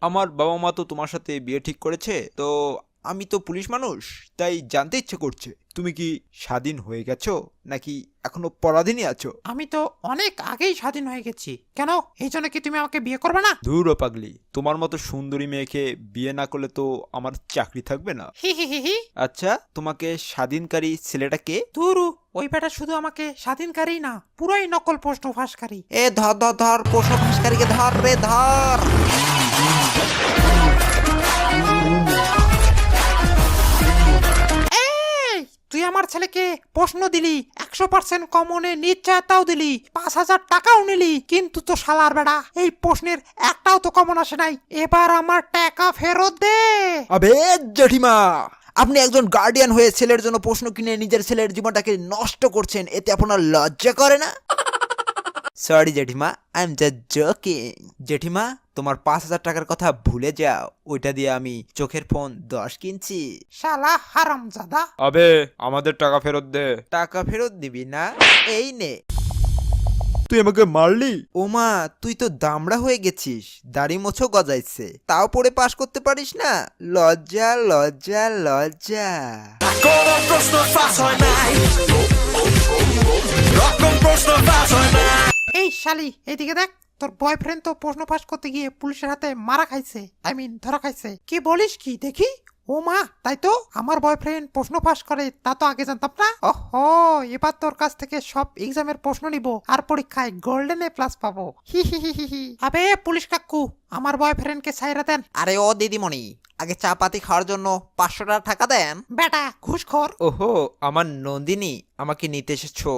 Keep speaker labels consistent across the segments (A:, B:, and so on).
A: আমার বাবা মা তো তোমার সাথে বিয়ে ঠিক করেছে, তো আমি তো পুলিশ মানুষ, তাই জানতে ইচ্ছে করছে তুমি কি স্বাধীন হয়ে গেছো নাকি এখনো পরাধীনই আছো।
B: আমি তো অনেক আগেই স্বাধীন হয়ে গেছি। কেন, এই জন্য কি তুমি আমাকে বিয়ে করবে না?
A: ধুর ও পাগলি, তোমার মতো সুন্দরী মেয়েকে বিয়ে না করলে তো আমার চাকরি থাকবে না।
B: হি হি হি হি।
A: আচ্ছা, তোমাকে স্বাধীনকারী ছেলেটা কে?
B: ধুরু, ওই বেটা শুধু আমাকে স্বাধীনকারী না, পুরোই নকল প্রশ্ন ফাঁসকারী।
C: এ ধর ধর ধর, প্রশ্ন ফাঁসকারীকে ধর রে ধর।
B: এই, তুই আমার ছেলেকে প্রশ্ন দিলি, 100% কমনে নিশ্চয়তাও দিলি, 5,000 টাকাও নিলি, কিন্তু তো শালার বেড়া এই প্রশ্নের একটাও তো কমন আসে নাই। এবার আমার টাকা ফেরত দে।
C: আবে জেঠিমা, আপনি একজন গার্ডিয়ান হয়ে ছেলের জন্য প্রশ্ন কিনে নিজের ছেলের জীবনটাকে নষ্ট করছেন, এতে আপনার লজ্জা করে না? সরি জেঠিমা, আই এম জাস্ট জোকিং। জেঠিমা, তোমার 5,000 টাকার কথা ভুলে যাও, ওইটা দিয়ে আমি চোখের ফোন 10 কিনছি।
B: শালা হারামজাদা।
A: আবে, আমাদের টাকা ফেরত দে।
C: টাকা ফেরত দিবি না? এই নে।
A: তুই আমাকে মারলি?
C: ওমা, তুই তো দামড়া হয়ে গেছিস, দাড়ি মোছো গজাইছে, তাও পড়ে পাশ করতে পারিস না? লজ্জা লজ্জা লজ্জা।
D: কোনো প্রশ্ন ফাঁস হয় নাই, রকম প্রশ্ন ফাঁস হয় না।
B: এই শালি, এদিকে দেখ, তোর বয়ফ্রেন্ড তো প্রশ্ন ফাঁস করতে গিয়ে পুলিশের হাতে মারা খাইছে, আই মিন ধরা খাইছে। কি বলিস কি দেখি? ও মা, তাই তো? আমার বয়ফ্রেন্ড প্রশ্ন ফাঁস করে, তা তো আগে জানতাম না। ওহো, এবার তোর কাছ থেকে সব এক্সামের প্রশ্ন নিব আর পরীক্ষায় গোল্ডেন এ প্লাস পাবো। হি হি হি হি হি। আবে পুলিশ কাকু, আমার বয়ফ্রেন্ডকে ছাইরা দেন।
C: আরে ও দিদিমণি, আগে চা পাতি খাওয়ার জন্য 500 টাকা দেন।
B: বেটা ঘুষখোর।
C: ওহো, আমার নন্দিনী, আমাকে নিতে এসেছো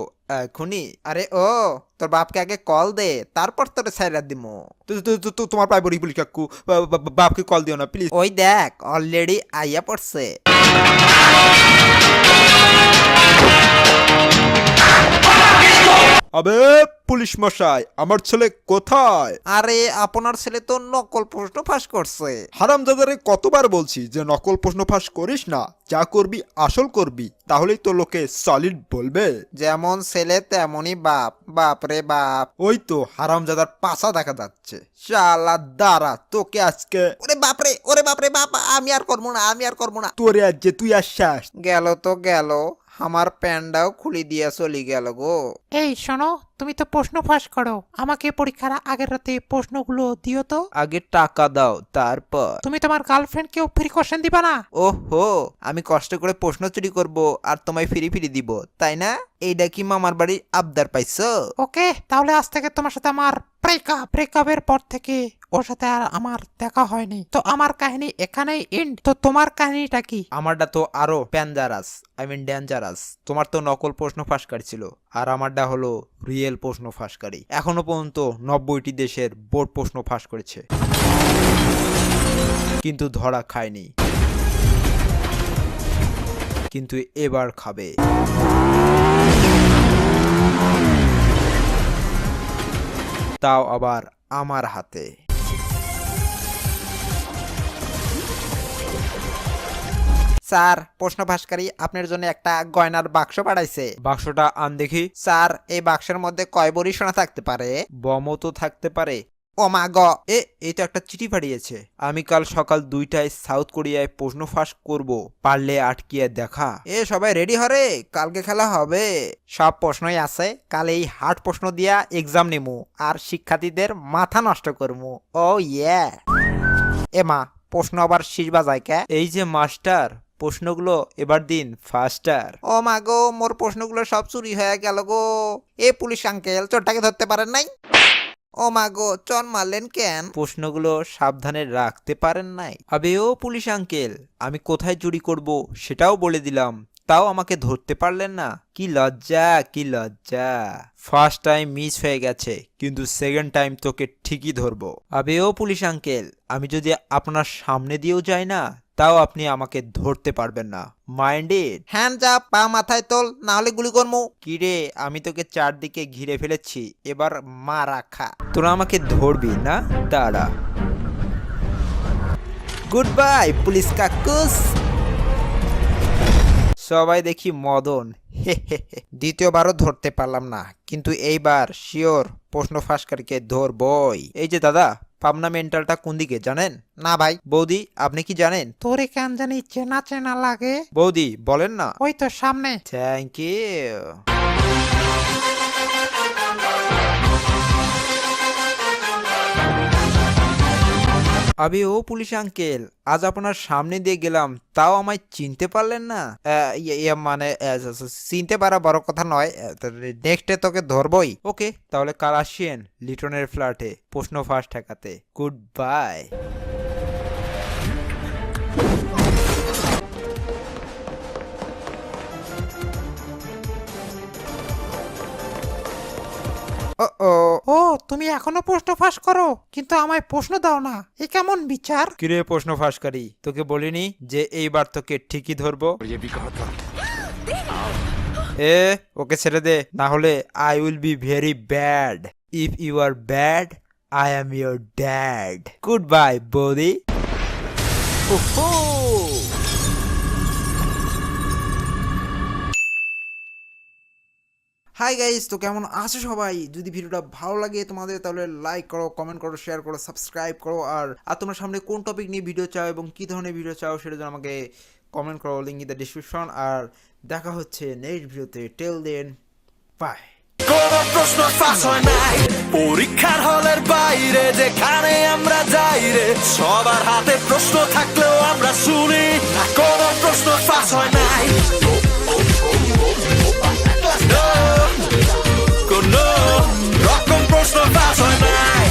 C: এখনই? আরে ও, তোর বাপকে আগে কল দে, তারপর তোরে ছাইরা দিমু।
A: তোমার পায়ে বড়ি পুলিশ কাকু, বাপকে কল দিও না প্লিজ।
C: ওই দেখ, অলরেডি আইয়া পড়ছে।
A: আবে পুলিশ মশাই, আমার ছেলে কোথায়?
C: আরে আপনার ছেলে তো নকল প্রশ্ন ফাঁস করছে।
A: হারামজাদারে কতবার বলছি যে নকল প্রশ্ন ফাঁস করিস না, যা করবি আসল করবি, তাহলেই তো লোকে সলিড বলবে।
C: যেমন ছেলে তেমনই বাপ, বাপ রে বাপ।
A: ওই তো হারামজাদার পাছা দেখা যাচ্ছে। শালা দাঁড়া, তোকে আজকে
C: ওরে বাপরে, ওরে বাপরে বাপ, আমি আর করবো না, আমি আর করবো না।
A: তোরে আজ যে তুই আর শেষ।
C: গেল তো গেল, আমার প্যান্ডাও খুলি দিয়া চলি গেল গো।
B: এই শোনো, তুমি তো প্রশ্ন ফাঁস করো, আমাকে পরীক্ষার আগের রাতে প্রশ্নগুলো দিও তো।
C: আগে টাকা দাও, তারপর।
B: তুমি তোমার গার্লফ্রেন্ডকেও ফ্রি কোশ্চেন দিবা না?
C: ওহো, আমি কষ্ট করে প্রশ্ন চুরি করব আর তোমায় ফিরি ফিরি দিব, তাই না? এইটা কি মামার বাড়ির আবদার পাইছো?
B: ওকে, তাহলে আজ থেকে তোমার সাথে আমার ব্রেকআপের পর থেকে ওর সাথে আর আমার দেখা হয়নি, তো আমার কাহিনী এখানেই এন্ড। তো তোমার কাহিনীটা কি?
C: আমারটা তো আরো প্যাঞ্জারাস, আই মিন ডেঞ্জারাস। তোমার তো নকল প্রশ্ন ফাঁসকারী ছিল, আর আমারটা হলো রিয়েল প্রশ্ন ফাঁসকারী। এখনো পর্যন্ত 90টি দেশের বোর্ড প্রশ্ন ফাঁস করেছে, কিন্তু ধরা খায়নি। কিন্তু এবার খাবে। তাও আবার আমার হাতে। স্যার, প্রশ্ন ফাঁসকারী আপনার জন্য একটা গয়নার বাক্স পাঠাইছে।
A: বাক্সটা আন দেখি।
C: স্যার, এই বাক্সের মধ্যে কয় বড়ি সোনা থাকতে পারে?
A: বমও তো থাকতে পারে।
C: ও মা গ।
A: এই তো একটা চিঠি পাঠিয়েছে। আমি কাল সকাল 2টায় সাউথ কোরিয়ায় প্রশ্ন ফাঁস করব, পারলে আটকিয়ে দেখা।
C: সবাই রেডি হরে, কালকে খেলা হবে। সব প্রশ্নই আছে, কাল এই হার্ড প্রশ্ন দিয়া এক্সাম নেমু আর শিক্ষার্থীদের মাথা নষ্ট করমু। ও ইয়ে। এ মা, প্রশ্ন আবার শীষ বাজায় কে?
A: এই যে মাস্টার, প্রশ্নগুলো এবার দিন ফাস্টার।
C: ও মা গো, মোর প্রশ্নগুলো সব চুরি হয়ে গেল গো। এ পুলিশ আঙ্কেল, চোরটাকে ধরতে পারেন নাই? ও মা গো, চন মারলেন কেন?
A: প্রশ্নগুলো সাবধানে রাখতে পারেন নাই? আবে ও পুলিশ আঙ্কেল, আমি কোথায় চুরি করব সেটাও বলে দিলাম, তাও আমাকে ধরতে পারলেন না। কি লজ্জা, কি লজ্জা। ফার্স্ট টাইম মিস হয়ে গেছে, কিন্তু সেকেন্ড টাইম তোকে ঠিকই ধরবো। আবে ও পুলিশ আঙ্কেল, আমি যদি আপনার সামনে দিয়েও যাই না, তাও আপনি আমাকে ধরতে পারবেন না। মাইন্ডেড?
C: হ্যান্ড যা, পা মাথায় তোল, না হলে গুলি করমু।
A: কিরে, আমি তোকে চারদিকে ঘিরে ফেলেছি, এবার মা রাখা। তোরা আমাকে ধরবি না? দাঁড়া।
C: গুড বাই পুলিশ কাকুস।
A: সবাই দেখি মদন।
C: দ্বিতীয়বারও ধরতে পারলাম না, কিন্তু এইবার শিওর প্রশ্ন ফাঁসকারীকে ধরবই।
A: এই যে দাদা, পাবনা মেন্টালটা কোন দিকে জানেন?
B: না ভাই,
A: বৌদি আপনি কি জানেন?
B: তোরে কেন জানি চেনা চেনা লাগে।
A: বৌদি বলেন না।
B: ওই তো সামনে।
A: Thank you. আবে ও পুলিশ আঙ্কেল, আজ আপনার সামনে দিয়ে গেলাম তাও আমায় চিনতে পারলেন না? মানে চিনতে পারা বড় কথা নয়, নেক্সটে তোকে ধরবই। ওকে, তাহলে কাল আসিয়েন লিটনের ফ্ল্যাটে প্রশ্ন ফাঁস ঠেকাতে। Good bye.
B: ও তুমি এখনো প্রশ্ন ফাঁস করো, কিন্তু আমায় প্রশ্ন দাও না, এ কেমন বিচার?
A: কিরে প্রশ্ন ফাঁসকারী, তোকে বলিনি যে এইবার তোকে ঠিকই ধরবো? ওকে ছেড়ে দে, না হলে I will be very bad. If you are bad, I am your dad. Good bye বৌদি।
C: হাই গাইস, তো কেমন আছো সবাই? যদি ভিডিওটা ভালো লাগে তোমাদের তাহলে লাইক করো, কমেন্ট করো, শেয়ার করো, সাবস্ক্রাইব করো। আর তোমরা সামনে কোন টপিক নিয়ে ভিডিও চাও এবং কী ধরনের ভিডিও চাও সেটা যেন আমাকে কমেন্ট করো, লিঙ্ক ইন দ্য ডিসক্রিপশন। আর দেখা হচ্ছে নেক্সট ভিডিওতে। টেল দেন, বাই।
D: কোনো প্রশ্ন ফাঁস হয় নাই পরীক্ষার হলের বাইরে, যেখানে আমরা যাই রে সবার হাতে প্রশ্ন থাকলেও আমরা শুনি না। কোনো প্রশ্ন ফাঁস হয় নাই, কোনো রকম প্রশ্ন ফাঁস হয় নাই।